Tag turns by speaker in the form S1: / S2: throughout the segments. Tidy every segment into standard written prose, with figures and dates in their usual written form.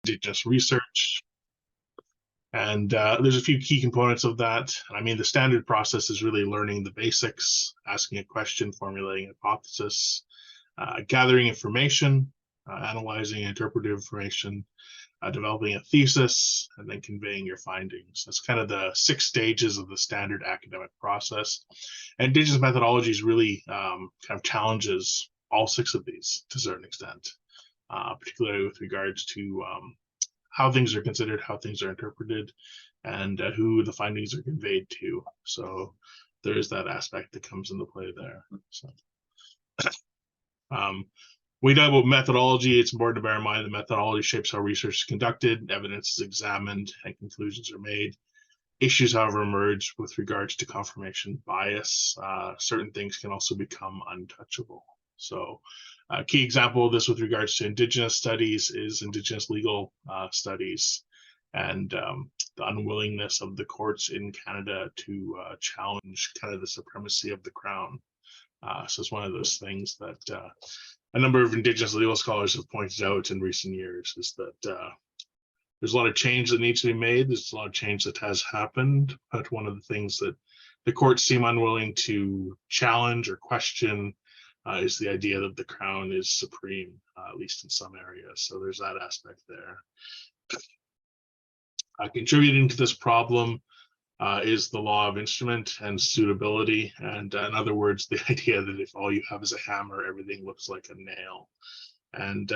S1: Indigenous research. And there's a few key components of that. I mean, the standard process is really learning the basics, asking a question, formulating a hypothesis, gathering information, analyzing interpretive information, developing a thesis, and then conveying your findings. That's kind of the 6 stages of the standard academic process. And Indigenous methodologies really kind of challenges all 6 of these to a certain extent, particularly with regards to how things are considered, how things are interpreted, and who the findings are conveyed to. So there's that aspect that comes into play there. So we talk about methodology. It's important to bear in mind that methodology shapes how research is conducted, evidence is examined, and conclusions are made. Issues, however, emerge with regards to confirmation bias. Certain things can also become untouchable. So a key example of this with regards to Indigenous studies is Indigenous legal studies and the unwillingness of the courts in Canada to challenge kind of the supremacy of the Crown. So it's one of those things that a number of Indigenous legal scholars have pointed out in recent years, is that there's a lot of change that needs to be made. There's a lot of change that has happened, but one of the things that the courts seem unwilling to challenge or question is the idea that the Crown is supreme, at least in some areas. So there's that aspect there. Contributing to this problem is the law of instrument and suitability. And in other words, the idea that if all you have is a hammer, everything looks like a nail. And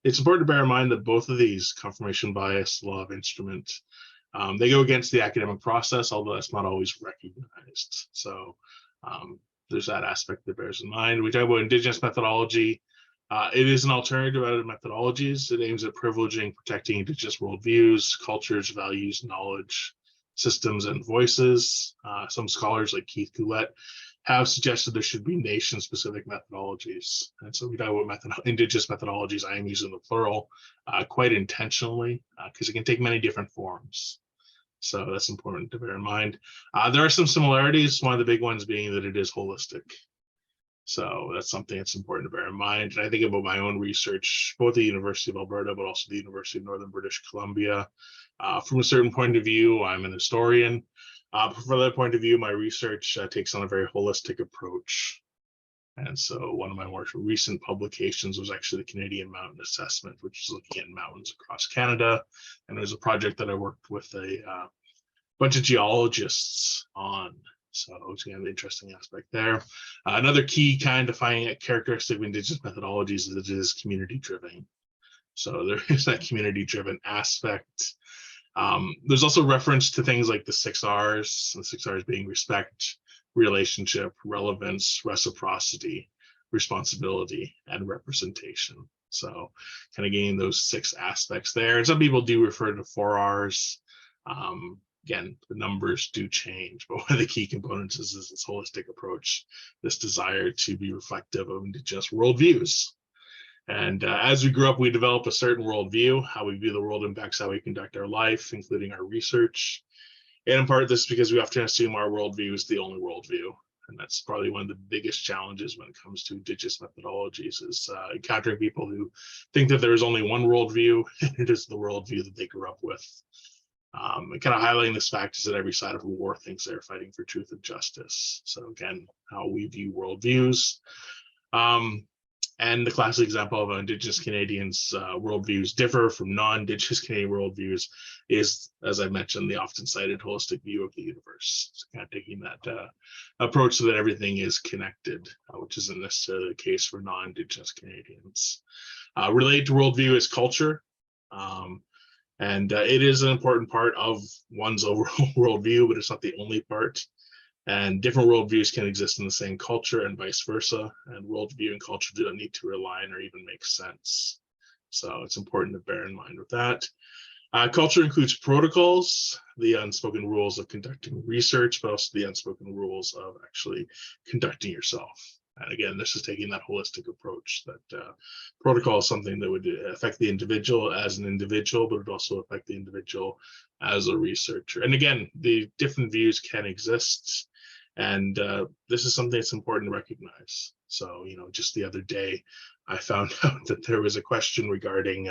S1: it's important to bear in mind that both of these, confirmation bias, law of instrument, they go against the academic process, although that's not always recognized. So there's that aspect that bears in mind. We talk about Indigenous methodology. It is an alternative to other methodologies. It aims at privileging, protecting Indigenous worldviews, cultures, values, knowledge, systems, and voices. Some scholars like Keith Goulet have suggested there should be nation-specific methodologies. And so we talk about Indigenous methodologies. I am using the plural quite intentionally because it can take many different forms. So that's important to bear in mind. There are some similarities, one of the big ones being that it is holistic. So that's something that's important to bear in mind. And I think about my own research, both at the University of Alberta, but also the University of Northern British Columbia. From a certain point of view, I'm an historian. From that point of view, my research takes on a very holistic approach. And so one of my more recent publications was actually the Canadian Mountain Assessment, which is looking at mountains across Canada. And it was a project that I worked with a bunch of geologists on. So it's kind of an interesting aspect there. Another key kind of defining characteristic of Indigenous methodologies is that it is community-driven. So there is that community-driven aspect. There's also reference to things like the 6 R's, the 6 R's being respect, relationship, relevance, reciprocity, responsibility, and representation. So kind of getting those 6 aspects there. And some people do refer to 4 R's. Again, the numbers do change, but one of the key components is this holistic approach, this desire to be reflective of Indigenous worldviews. And as we grew up, we developed a certain worldview. How we view the world impacts how we conduct our life, including our research. And in part, this is because we often assume our worldview is the only worldview. And that's probably one of the biggest challenges when it comes to Indigenous methodologies, is encountering people who think that there is only one worldview, and it is the worldview that they grew up with. And kind of highlighting this fact is that every side of a war thinks they're fighting for truth and justice. So again, how we view worldviews. And the classic example of Indigenous Canadians' worldviews differ from non-Indigenous Canadian worldviews is, as I mentioned, the often cited holistic view of the universe. So kind of taking that approach so that everything is connected, which isn't necessarily the case for non-Indigenous Canadians. Related to worldview is culture. And it is an important part of one's overall worldview, but it's not the only part. And different worldviews can exist in the same culture and vice versa. And worldview and culture do not need to align or even make sense. So it's important to bear in mind with that. Culture includes protocols, the unspoken rules of conducting research, but also the unspoken rules of actually conducting yourself. And again, this is taking that holistic approach that protocol is something that would affect the individual as an individual, but it would also affect the individual as a researcher. And again, the different views can exist. And this is something that's important to recognize. So, just the other day, I found out that there was a question regarding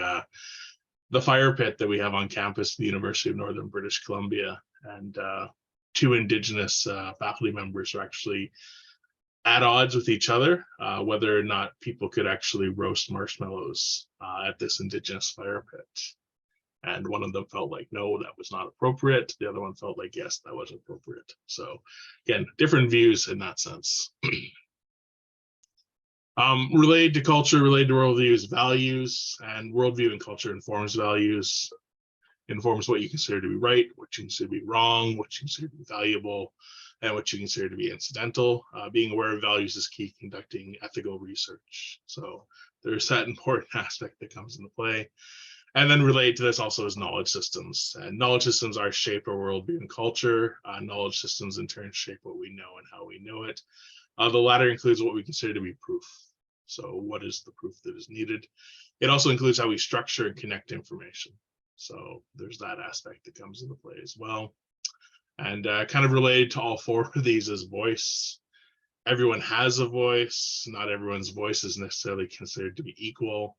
S1: the fire pit that we have on campus at the University of Northern British Columbia, and two Indigenous faculty members are actually at odds with each other, whether or not people could actually roast marshmallows at this Indigenous fire pit. And one of them felt like, no, that was not appropriate. The other one felt like, yes, that was appropriate. So again, different views in that sense. Related to culture, related to worldviews, values, and worldview and culture informs values, informs what you consider to be right, what you consider to be wrong, what you consider to be valuable, and what you consider to be incidental. Being aware of values is key conducting ethical research. So there's that important aspect that comes into play. And then related to this also is knowledge systems. And knowledge systems are shape our worldview and culture. Knowledge systems in turn shape what we know and how we know it. The latter includes what we consider to be proof. So what is the proof that is needed? It also includes how we structure and connect information. So there's that aspect that comes into play as well. And kind of related to all four of these is voice. Everyone has a voice. Not everyone's voice is necessarily considered to be equal.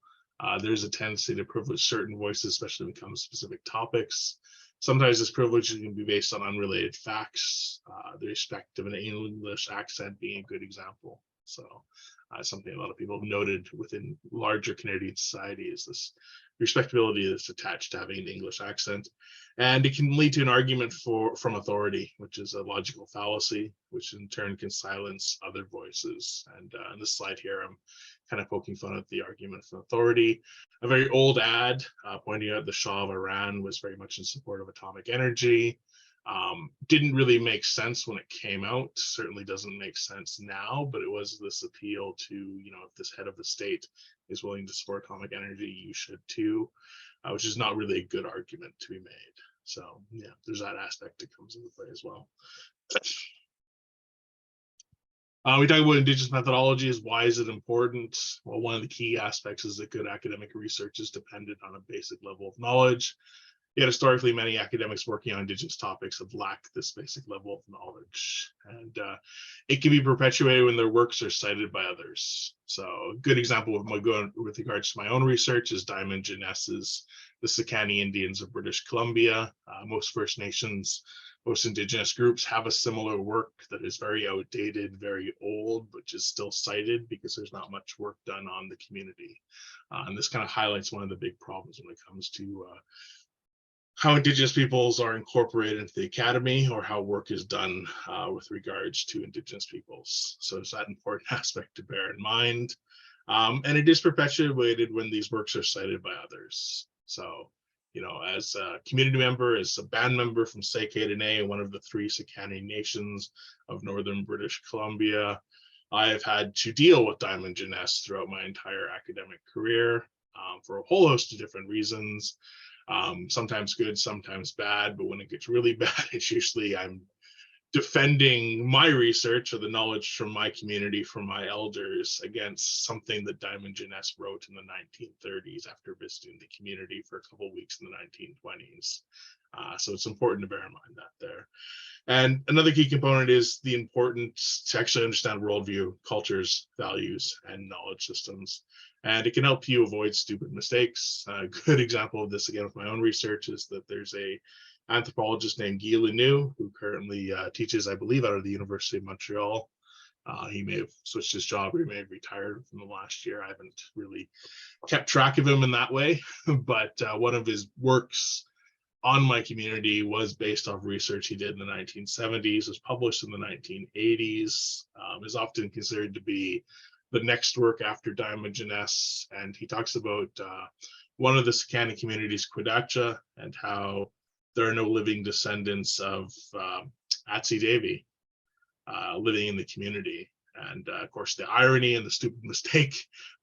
S1: There's a tendency to privilege certain voices, especially when it comes to specific topics. Sometimes this privilege can be based on unrelated facts, the respect of an English accent being a good example. So something a lot of people have noted within larger Canadian society is this respectability that's attached to having an English accent. And it can lead to an argument from authority, which is a logical fallacy, which in turn can silence other voices. And on this slide here, I'm kind of poking fun at the argument from authority. A very old ad pointing out the Shah of Iran was very much in support of atomic energy. Didn't really make sense when it came out, certainly doesn't make sense now, but it was this appeal to, you know, if this head of the state is willing to support atomic energy, you should too, which is not really a good argument to be made. So yeah, there's that aspect that comes into play as well. We talk about Indigenous methodologies. Why is it important? Well, one of the key aspects is that good academic research is dependent on a basic level of knowledge. Yet historically, many academics working on Indigenous topics have lacked this basic level of knowledge. And it can be perpetuated when their works are cited by others. So a good example of with regards to my own research is Diamond Genes's The Tsay Indians of British Columbia. Most First Nations, most Indigenous groups have a similar work that is very outdated, very old, but is still cited because there's not much work done on the community. And this kind of highlights one of the big problems when it comes to how Indigenous peoples are incorporated into the academy, or how work is done with regards to Indigenous peoples. So it's that important aspect to bear in mind. And it is perpetuated when these works are cited by others. So, you know, as a community member, as a band member from Tsay, Dene, one of the three Tsay nations of Northern British Columbia, I have had to deal with Diamond Genes throughout my entire academic career for a whole host of different reasons. Sometimes good, sometimes bad, but when it gets really bad, it's usually I'm defending my research or the knowledge from my community, from my elders, against something that Diamond Genes wrote in the 1930s after visiting the community for a couple of weeks in the 1920s. So it's important to bear in mind that there. And another key component is the importance to actually understand worldview, cultures, values, and knowledge systems. And it can help you avoid stupid mistakes. A good example of this, again, with my own research, is that there's a anthropologist named Guy Lanoux, who currently teaches, I believe, out of the University of Montreal. He may have switched his job, or he may have retired from the last year. I haven't really kept track of him in that way, but one of his works on my community was based off research he did in the 1970s, was published in the 1980s, is often considered to be the next work after Diamond Genes. And he talks about one of the Tsay communities, Kwadacha, and how there are no living descendants of Tsay Davy living in the community. And of course, the irony and the stupid mistake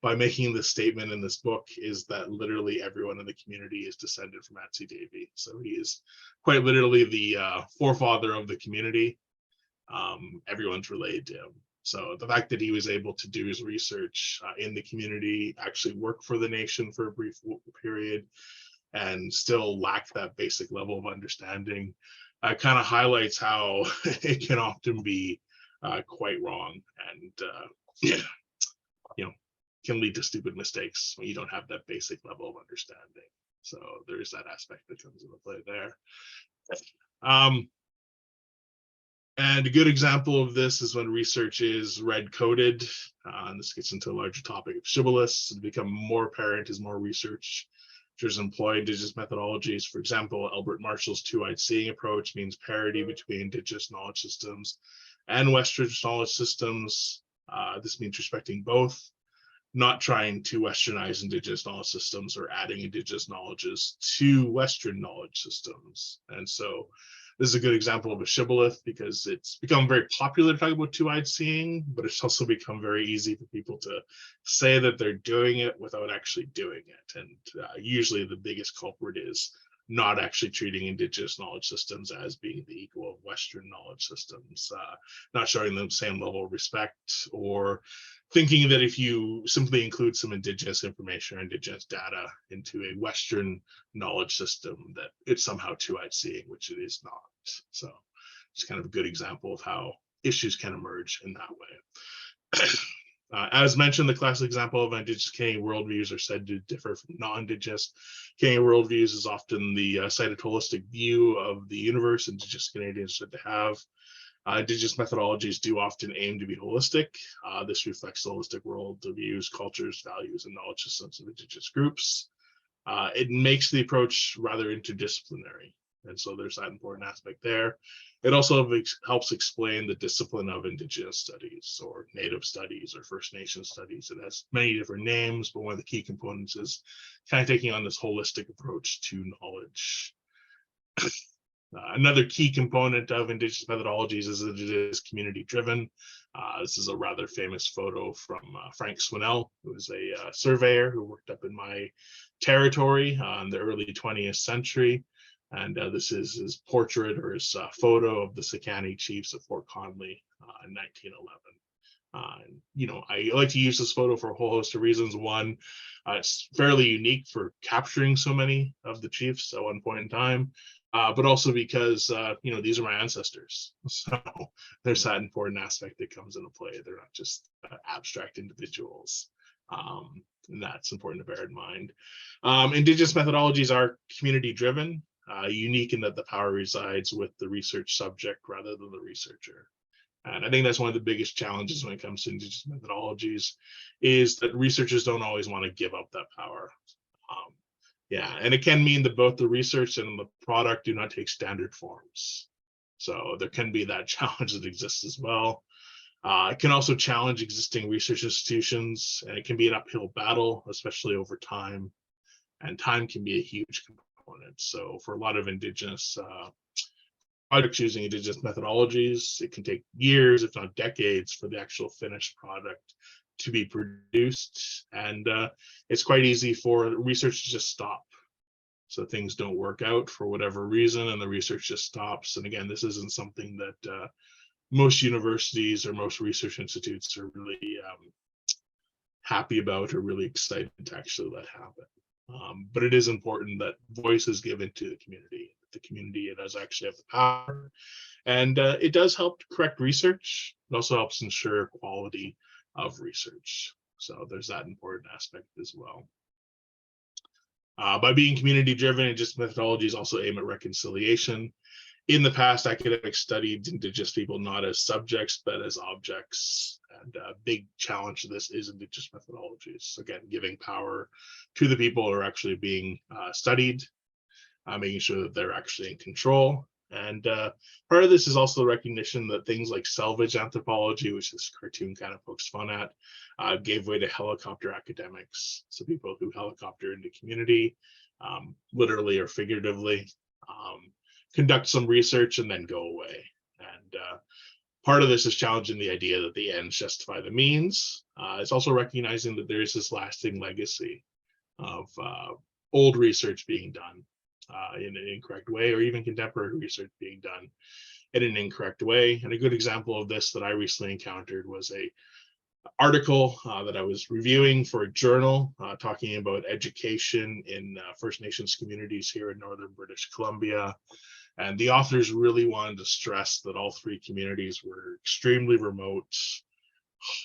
S1: by making this statement in this book is that literally everyone in the community is descended from Tsay Davy. So he is quite literally the forefather of the community. Everyone's related to him. So the fact that he was able to do his research in the community, actually work for the nation for a brief period, and still lack that basic level of understanding, kind of highlights how it can often be quite wrong, and you know, can lead to stupid mistakes when you don't have that basic level of understanding. So there's that aspect that comes into play there. And a good example of this is when research is red-coded, and this gets into a larger topic of shibboleths. It's become more apparent as more researchers employ Indigenous methodologies. For example, Albert Marshall's two-eyed seeing approach means parity between Indigenous knowledge systems and Western knowledge systems. This means respecting both, not trying to Westernize Indigenous knowledge systems or adding Indigenous knowledges to Western knowledge systems. And so this is a good example of a shibboleth because it's become very popular to talk about two-eyed seeing, but it's also become very easy for people to say that they're doing it without actually doing it. And usually the biggest culprit is not actually treating Indigenous knowledge systems as being the equal of Western knowledge systems, not showing them the same level of respect, or thinking that if you simply include some Indigenous information or Indigenous data into a Western knowledge system, that it's somehow two-eyed seeing, which it is not. So it's kind of a good example of how issues can emerge in that way. As mentioned, the classic example of Indigenous Canadian worldviews are said to differ from non-Indigenous Canadian worldviews is often the cited holistic view of the universe Indigenous Canadians said to have. Indigenous methodologies do often aim to be holistic. This reflects the holistic world views, cultures, values, and knowledge systems of Indigenous groups. It makes the approach rather interdisciplinary. And so there's that important aspect there. It also helps explain the discipline of Indigenous studies or Native studies or First Nation studies. It has many different names, but one of the key components is kind of taking on this holistic approach to knowledge. Another key component of Indigenous methodologies is that it is community driven. This is a rather famous photo from Frank Swinnell, who was a surveyor who worked up in my territory in the early 20th century. And this is his portrait or his photo of the Sekani chiefs at Fort Conley in 1911. You know, I like to use this photo for a whole host of reasons. One, it's fairly unique for capturing so many of the chiefs at one point in time, but also because, you know, these are my ancestors. So there's that important aspect that comes into play. They're not just abstract individuals. And that's important to bear in mind. Indigenous methodologies are community driven, unique in that the power resides with the research subject rather than the researcher. And I think that's one of the biggest challenges when it comes to Indigenous methodologies is that researchers don't always want to give up that power. Yeah, and it can mean that both the research and the product do not take standard forms. So there can be that challenge that exists as well. It can also challenge existing research institutions, and it can be an uphill battle, especially over time. And time can be a huge component. So for a lot of Indigenous projects using Indigenous methodologies, it can take years, if not decades, for the actual finished product to be produced. And it's quite easy for research to just stop. So things don't work out for whatever reason, and the research just stops. And again, this isn't something that most universities or most research institutes are really happy about or really excited to actually let happen. But it is important that voice is given to the community. The community, it does actually have the power, and it does help to correct research. It also helps ensure quality of research. So there's that important aspect as well. By being community driven, Indigenous methodologies also aim at reconciliation. In the past, academics studied Indigenous people not as subjects, but as objects. And a big challenge to this is Indigenous methodologies. Again, giving power to the people who are actually being studied, making sure that they're actually in control. And part of this is also the recognition that things like salvage anthropology, which this cartoon kind of pokes fun at, gave way to helicopter academics. So people who helicopter into community, literally or figuratively, conduct some research and then go away. And part of this is challenging the idea that the ends justify the means. It's also recognizing that there is this lasting legacy of old research being done in an incorrect way, or even contemporary research being done in an incorrect way. And a good example of this that I recently encountered was a article that I was reviewing for a journal talking about education in First Nations communities here in Northern British Columbia. And the authors really wanted to stress that all three communities were extremely remote,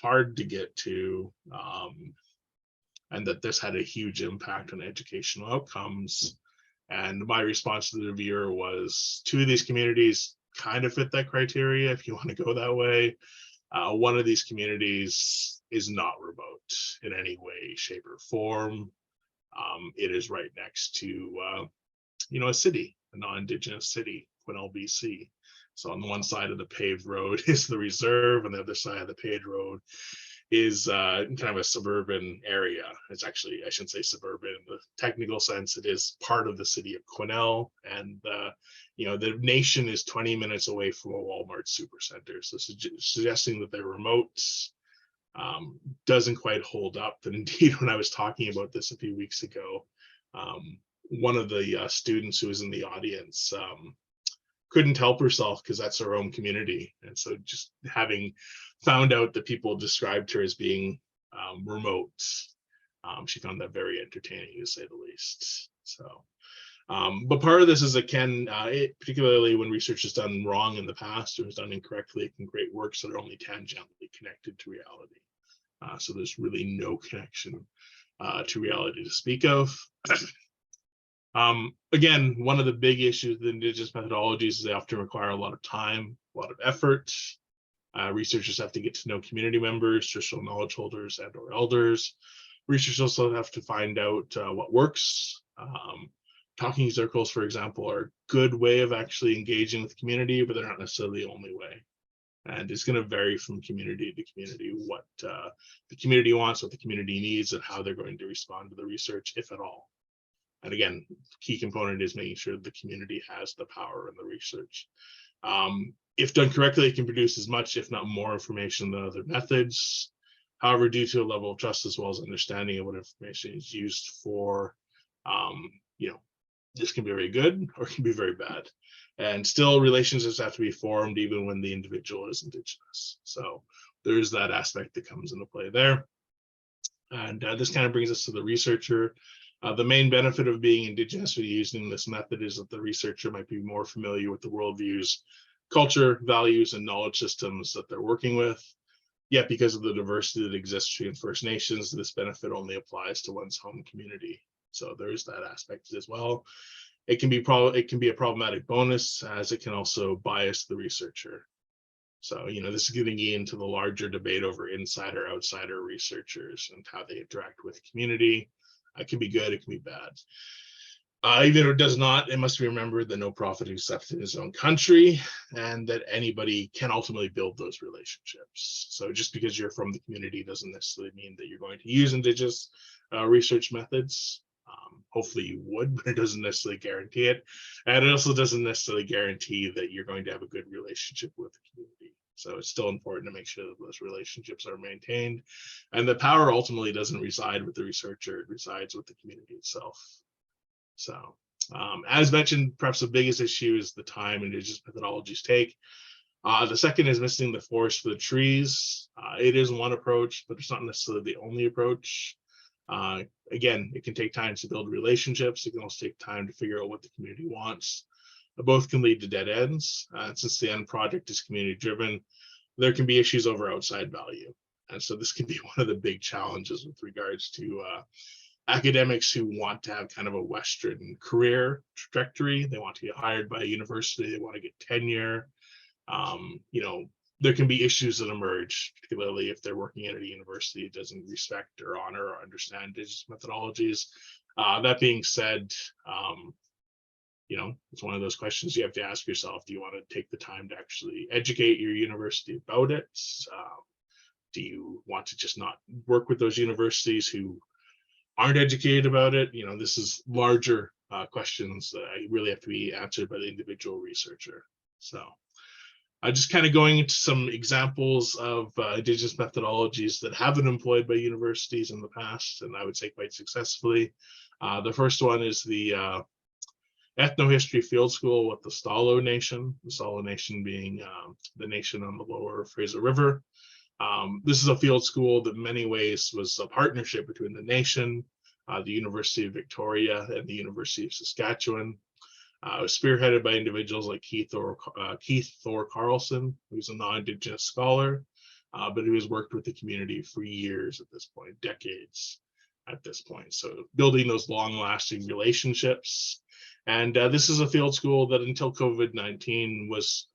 S1: hard to get to, and that this had a huge impact on educational outcomes. And my response to the reviewer was, two of these communities kind of fit that criteria if you want to go that way. One of these communities is not remote in any way, shape, or form. It is right next to, a city, a non-Indigenous city, Quesnel, BC. So on the one side of the paved road is the reserve, and the other side of the paved road is kind of a suburban area. It's actually, I shouldn't say suburban in the technical sense, it is part of the city of Quesnel, and the nation is 20 minutes away from a Walmart supercenter. So suggesting that they're remote doesn't quite hold up. And indeed, when I was talking about this a few weeks ago, one of the students who was in the audience couldn't help herself because that's her own community. And so just having found out that people described her as being remote, she found that very entertaining, to say the least. So, but part of this is particularly when research is done wrong in the past or is done incorrectly, it can create works that are only tangentially connected to reality. So there's really no connection to reality to speak of. Again, one of the big issues with Indigenous methodologies is they often require a lot of time, a lot of effort. Researchers have to get to know community members, traditional knowledge holders, and/or elders. Researchers also have to find out what works. Talking circles, for example, are a good way of actually engaging with the community, but they're not necessarily the only way. And it's going to vary from community to community what the community wants, what the community needs, and how they're going to respond to the research, if at all. And again, key component is making sure the community has the power in the research. If done correctly, it can produce as much, if not more, information than other methods. However, due to a level of trust as well as understanding of what information is used for, this can be very good or it can be very bad. And still, relationships have to be formed even when the individual is Indigenous. So there's that aspect that comes into play there. And this kind of brings us to the researcher. The main benefit of being Indigenous or using this method is that the researcher might be more familiar with the worldviews, culture, values, and knowledge systems that they're working with. Yet, because of the diversity that exists between First Nations, this benefit only applies to one's home community. So there's that aspect as well. It can be a problematic bonus, as it can also bias the researcher. So, this is getting into the larger debate over insider, outsider researchers and how they interact with the community. It can be good, it can be bad. Even if it does not, it must be remembered that no prophet is accepted in his own country, and that anybody can ultimately build those relationships. So just because you're from the community doesn't necessarily mean that you're going to use Indigenous research methods. Hopefully you would, but it doesn't necessarily guarantee it. And it also doesn't necessarily guarantee that you're going to have a good relationship with the community. So it's still important to make sure that those relationships are maintained. And the power ultimately doesn't reside with the researcher, it resides with the community itself. So as mentioned, perhaps the biggest issue is the time Indigenous methodologies take. The second is missing the forest for the trees. It is one approach, but it's not necessarily the only approach. Again, it can take time to build relationships. It can also take time to figure out what the community wants. Both can lead to dead ends. Since the end project is community driven, there can be issues over outside value. And so this can be one of the big challenges with regards to academics who want to have kind of a Western career trajectory. They want to get hired by a university, they want to get tenure. There can be issues that emerge, particularly if they're working at a university that doesn't respect or honor or understand Indigenous methodologies. That being said, it's one of those questions you have to ask yourself. Do you want to take the time to actually educate your university about it? Do you want to just not work with those universities who aren't educated about it? This is larger questions that really have to be answered by the individual researcher. So just kind of going into some examples of Indigenous methodologies that have been employed by universities in the past, and I would say quite successfully. The first one is the ethnohistory field school with the Stalo Nation, the Stalo Nation being the nation on the lower Fraser River. This is a field school that in many ways was a partnership between the nation, the University of Victoria, and the University of Saskatchewan. It was spearheaded by individuals like Keith Thor Carlson, who's a non-Indigenous scholar, but who has worked with the community for years at this point, decades. at this point. So building those long-lasting relationships. And this is a field school that until COVID-19 was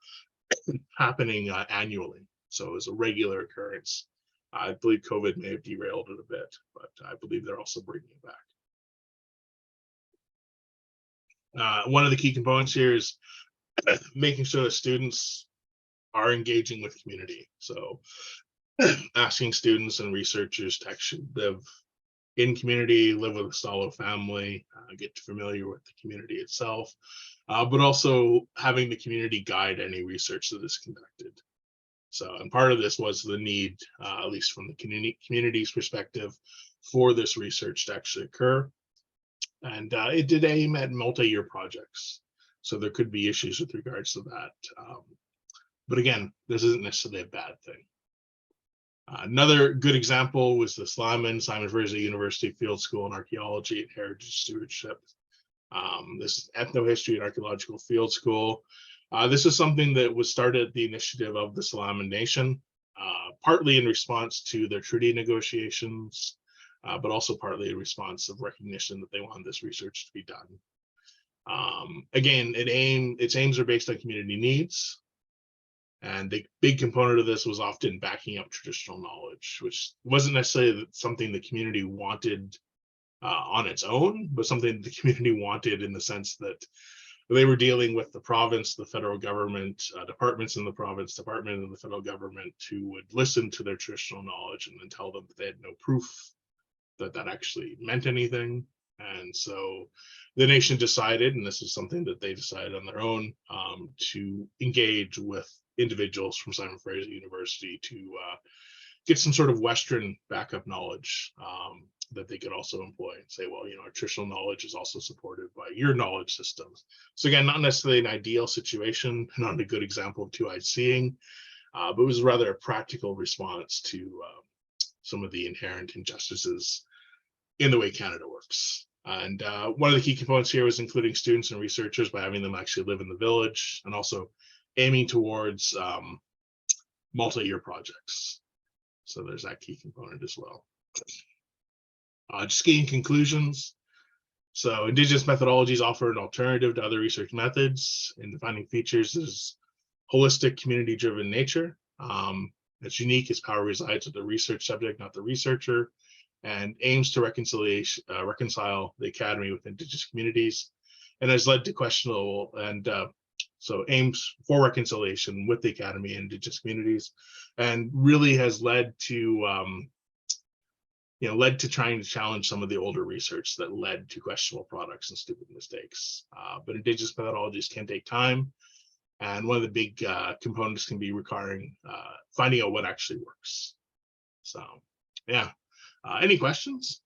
S1: happening annually. So it was a regular occurrence. I believe COVID may have derailed it a bit, but I believe they're also bringing it back. One of the key components here is making sure that students are engaging with community. So asking students and researchers to actually live in community, live with a solo family, get familiar with the community itself, but also having the community guide any research that is conducted. So, and part of this was the need, at least from the community's perspective, for this research to actually occur. And it did aim at multi-year projects. So there could be issues with regards to that. But again, this isn't necessarily a bad thing. Another good example was the Simon Fraser University Field School in Archaeology and Heritage Stewardship. This is Ethnohistory and Archaeological Field School. This is something that was started at the initiative of the Salaman Nation, partly in response to their treaty negotiations, but also partly in response of recognition that they wanted this research to be done. Again, its aims are based on community needs. And the big component of this was often backing up traditional knowledge, which wasn't necessarily something the community wanted on its own, but something the community wanted in the sense that they were dealing with the province, the federal government, departments in the province, department in the federal government, who would listen to their traditional knowledge and then tell them that they had no proof that that actually meant anything. And so the nation decided, and this is something that they decided on their own, to engage with individuals from Simon Fraser University to get some sort of Western backup knowledge that they could also employ and say, well, you know, our traditional knowledge is also supported by your knowledge systems. So again, not necessarily an ideal situation, not a good example of two-eyed seeing, but it was rather a practical response to some of the inherent injustices in the way Canada works. And one of the key components here was including students and researchers by having them actually live in the village, and also aiming towards multi-year projects. So there's that key component as well. Just getting conclusions. So Indigenous methodologies offer an alternative to other research methods, and defining features is holistic, community-driven nature. It's unique as power resides with the research subject, not the researcher, and aims to reconcile the academy with Indigenous communities, and has led to questionable and so aims for reconciliation with the academy and Indigenous communities, and really has led to led to trying to challenge some of the older research that led to questionable products and stupid mistakes. But Indigenous methodologies can take time, and one of the big components can be requiring finding out what actually works. So yeah, any questions?